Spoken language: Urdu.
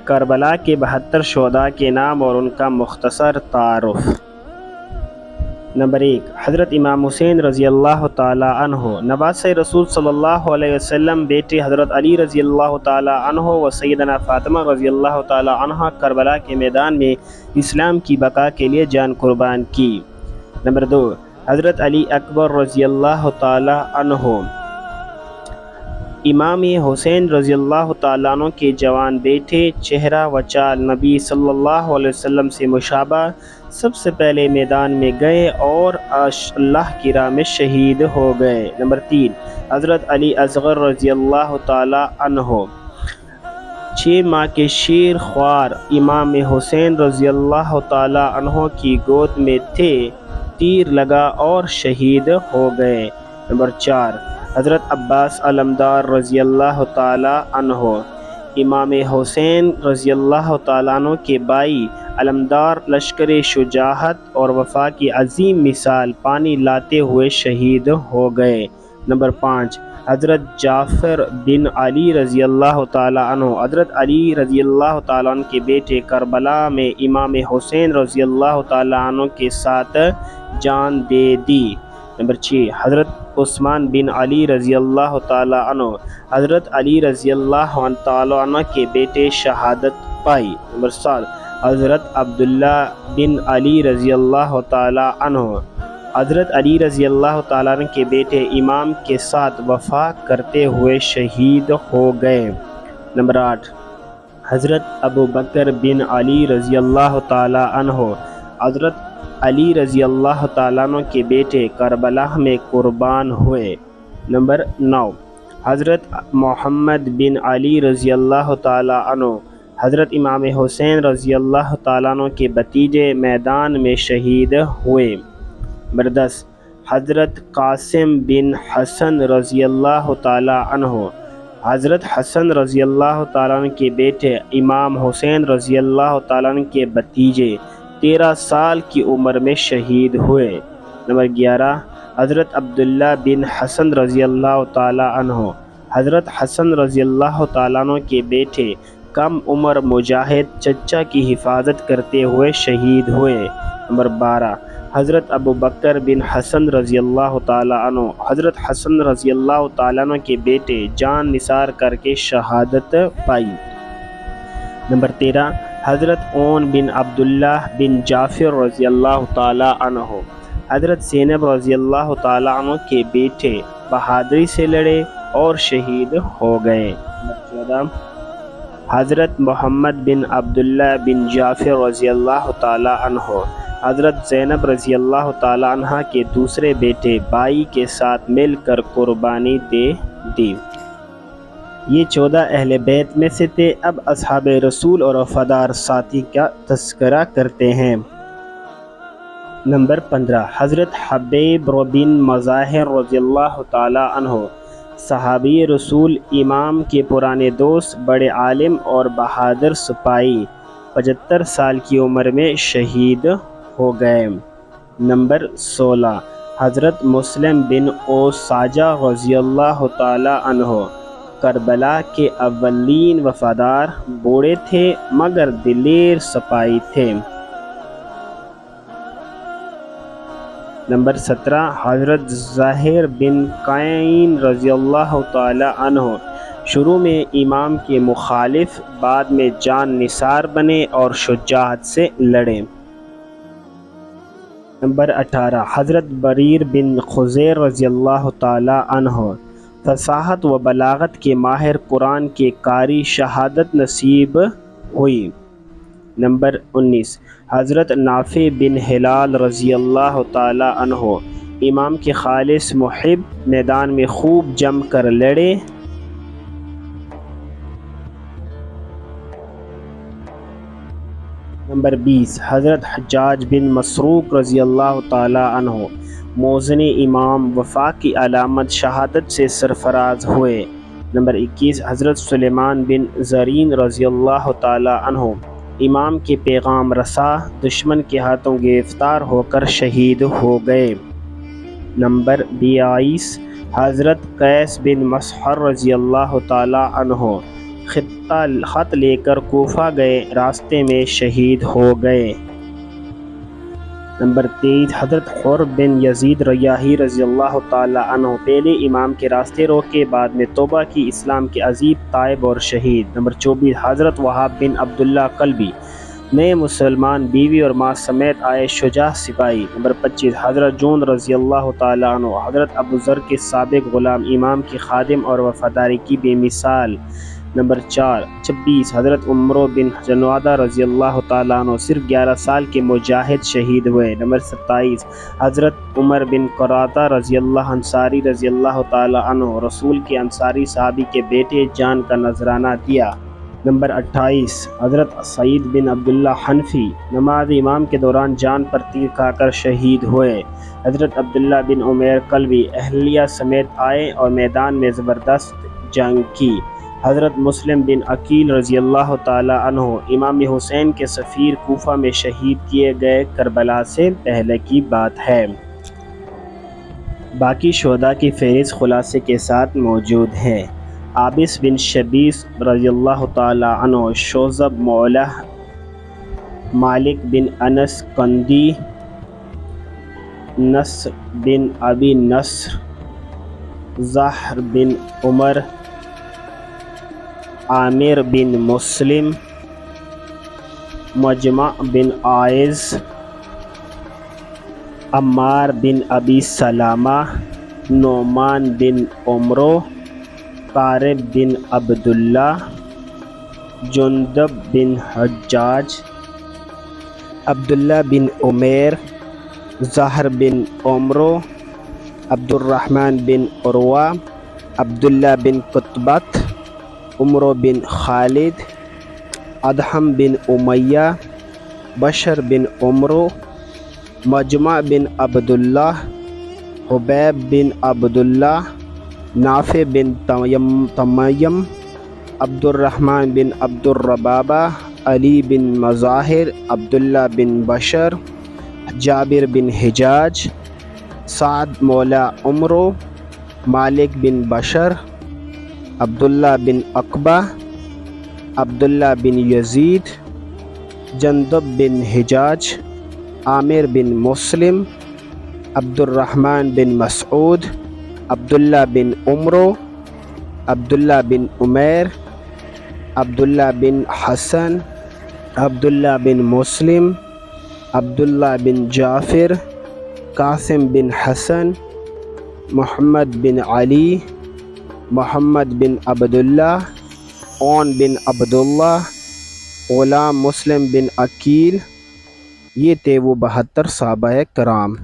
کربلا کے 72 شہداء کے نام اور ان کا مختصر تعارف۔ نمبر 1، حضرت امام حسین رضی اللہ تعالی عنہ، نواسۂ رسول صلی اللہ علیہ وسلم، بیٹے حضرت علی رضی اللہ تعالی عنہ و سیدنا فاطمہ رضی اللہ تعالی عنہ، کربلا کے میدان میں اسلام کی بقا کے لیے جان قربان کی۔ نمبر 2، حضرت علی اکبر رضی اللہ تعالی عنہ، امام حسین رضی اللہ تعالیٰ عنہ کے جوان بیٹے، چہرہ و چال نبی صلی اللہ علیہ وسلم سے مشابہ، سب سے پہلے میدان میں گئے اور اللہ کی راہ میں شہید ہو گئے۔ نمبر 3، حضرت علی اصغر رضی اللہ تعالیٰ عنہ، 6 ماہ کے شیر خوار امام حسین رضی اللہ تعالیٰ عنہ کی گود میں تھے، تیر لگا اور شہید ہو گئے۔ نمبر 4، حضرت عباس علمدار رضی اللہ تعالی عنہ، امام حسین رضی اللہ تعالیٰ عنہ کے بھائی، علمدار، لشکر شجاعت اور وفا کی عظیم مثال، پانی لاتے ہوئے شہید ہو گئے۔ نمبر 5، حضرت جعفر بن علی رضی اللہ تعالیٰ عنہ، حضرت علی رضی اللہ تعالیٰ عنہ کے بیٹے، کربلا میں امام حسین رضی اللہ تعالیٰ عنہ کے ساتھ جان دے دی۔ نمبر 6، حضرت عثمان بن علی رضی اللہ تعالیٰ عنہ، حضرت علی رضی اللہ تعالیٰ عنہ کے بیٹے، شہادت پائی۔ نمبر 7، حضرت عبداللہ بن علی رضی اللہ تعالیٰ عنہ، حضرت علی رضی اللہ تعالیٰ عنہ کے بیٹے، امام کے ساتھ وفا کرتے ہوئے شہید ہو گئے۔ نمبر 8، حضرت ابوبکر بن علی رضی اللہ تعالیٰ عنہ، حضرت علی رضی اللہ تعالیٰ عنہ کے بیٹے، کربلا میں قربان ہوئے۔ نمبر 9، حضرت محمد بن علی رضی اللہ تعالیٰ عنہ، حضرت امام حسین رضی اللہ تعالیٰ عنہ کے بھتیجے، میدان میں شہید ہوئے۔ نمبر 10، حضرت قاسم بن حسن رضی اللہ تعالیٰ عنہ، حضرت حسن رضی اللہ تعالیٰ عنہ کے بیٹے، امام حسین رضی اللہ تعالیٰ عنہ کے بھتیجے، 13 سال کی عمر میں شہید ہوئے۔ نمبر 11، حضرت عبداللہ بن حسن رضی اللہ تعالیٰ عنہ، حضرت حسن رضی اللہ تعالیٰ عنہ کے بیٹے، کم عمر مجاہد، چچا کی حفاظت کرتے ہوئے شہید ہوئے۔ نمبر 12، حضرت ابوبکر بن حسن رضی اللہ تعالیٰ عنہ، حضرت حسن رضی اللہ تعالیٰ عنہ کے بیٹے، جان نثار کر کے شہادت پائی۔ نمبر 13، حضرت عون بن عبداللہ بن جعفر رضی اللہ تعالیٰ عنہ، حضرت زینب رضی اللہ تعالیٰ عنہ کے بیٹے، بہادری سے لڑے اور شہید ہو گئے۔ نمبر 14، حضرت محمد بن عبداللہ بن جعفر رضی اللہ تعالیٰ عنہ، حضرت زینب رضی اللہ تعالیٰ عنہ کے دوسرے بیٹے، بھائی کے ساتھ مل کر قربانی دے دی۔ یہ 14 اہل بیت میں سے تھے۔ اب اصحاب رسول اور وفادار ساتھی کا تذکرہ کرتے ہیں۔ نمبر 15، حضرت حبیب بن مظاہر رضی اللہ تعالیٰ عنہ، صحابی رسول، امام کے پرانے دوست، بڑے عالم اور بہادر سپاہی، 75 سال کی عمر میں شہید ہو گئے۔ نمبر 16، حضرت مسلم بن اوساجہ رضی اللہ تعالیٰ عنہ، کربلا کے اولین وفادار، بوڑھے تھے مگر دلیر سپاہی تھے۔ نمبر 17، حضرت زہیر بن قعین رضی اللہ تعالی عنہ، شروع میں امام کے مخالف، بعد میں جان نثار بنے اور شجاعت سے لڑے۔ نمبر 18، حضرت بریر بن خزیر رضی اللہ تعالی عنہ، فصاحت و بلاغت کے ماہر، قرآن کے قاری، شہادت نصیب ہوئی۔ نمبر 19، حضرت نافع بن ہلال رضی اللہ تعالی عنہ، امام کے خالص محب، میدان میں خوب جم کر لڑے۔ نمبر 20، حضرت حجاج بن مسروق رضی اللہ تعالی عنہ، موزن امام، وفا کی علامت، شہادت سے سرفراز ہوئے۔ نمبر 21، حضرت سلیمان بن زرین رضی اللہ تعالی عنہ، امام کے پیغام رسا، دشمن کے ہاتھوں گرفتار ہو کر شہید ہو گئے۔ نمبر 22، حضرت قیس بن مسحر رضی اللہ تعالی عنہ، خط لے کر کوفہ گئے، راستے میں شہید ہو گئے۔ نمبر 23 حضرت حر بن یزید ریاحی رضی اللہ تعالی عنہ پہلے امام کے راستے روکے، بعد میں توبہ کی، اسلام کے عظیم تائب اور شہید۔ نمبر 24 حضرت وہاب بن عبداللہ کلبی نئے مسلمان، بیوی اور ماں سمیت آئے، شجاع سپاہی۔ نمبر 25 حضرت جون رضی اللہ تعالی عنہ حضرت ابو ذر کے سابق غلام، امام کی خادم اور وفاداری کی بے مثال۔ نمبر 26 حضرت عمرو بن جنادہ رضی اللہ تعالیٰ عنہ صرف 11 سال کے مجاہد شہید ہوئے۔ نمبر 27 حضرت عمر بن قرادہ رضی اللہ انصاری رضی اللہ تعالیٰ عنہ رسول کے انصاری صحابی کے بیٹے، جان کا نذرانہ دیا۔ نمبر 28 حضرت سعید بن عبداللہ حنفی نماز امام کے دوران جان پر تیر کھا کر شہید ہوئے۔ حضرت عبداللہ بن عمیر کلبی اہلیہ سمیت آئے اور میدان میں زبردست جنگ کی۔ حضرت مسلم بن عقیل رضی اللہ تعالی عنہ امام حسین کے سفیر، کوفہ میں شہید کیے گئے، کربلا سے پہلے کی بات ہے۔ باقی شہداء کی فہرست خلاصے کے ساتھ موجود ہے۔ عابس بن شبیس رضی اللہ تعالی عنہ، شوذب مولا مالک بن انس کندی، نصر بن ابی نصر، زہر بن عمر، عامر بن مسلم، مجمع بن عائز، عمار بن ابی سلامہ، نعمان بن عمرو، قارب بن عبداللہ، جندب بن حجاج، عبداللہ بن عمیر، زہر بن عمرو، عبد الرحمن بن عروہ، عبداللہ بن قطبۃ، عمرو بن خالد، ادہم بن امیہ، بشر بن عمرو، مجمع بن عبداللہ، حبیب بن عبداللہ، نافع بن تمیم، عبد الرحمن بن عبد الربابہ، علی بن مظاہر، عبداللہ بن بشر، جابر بن حجاج، سعد مولا عمرو، مالک بن بشر، عبداللہ بن عقبہ، عبداللہ بن یزید، جندب بن حجاج، عامر بن مسلم، عبد الرحمن بن مسعود، عبداللہ بن عمرو، عبداللہ بن عمیر، عبداللہ بن حسن، عبداللہ بن مسلم، عبداللہ بن جعفر، قاسم بن حسن، محمد بن علی، محمد بن عبداللہ، اون بن عبداللہ، غلام مسلم بن عقیل۔ یہ تھے وہ 72 صحابہ کرام۔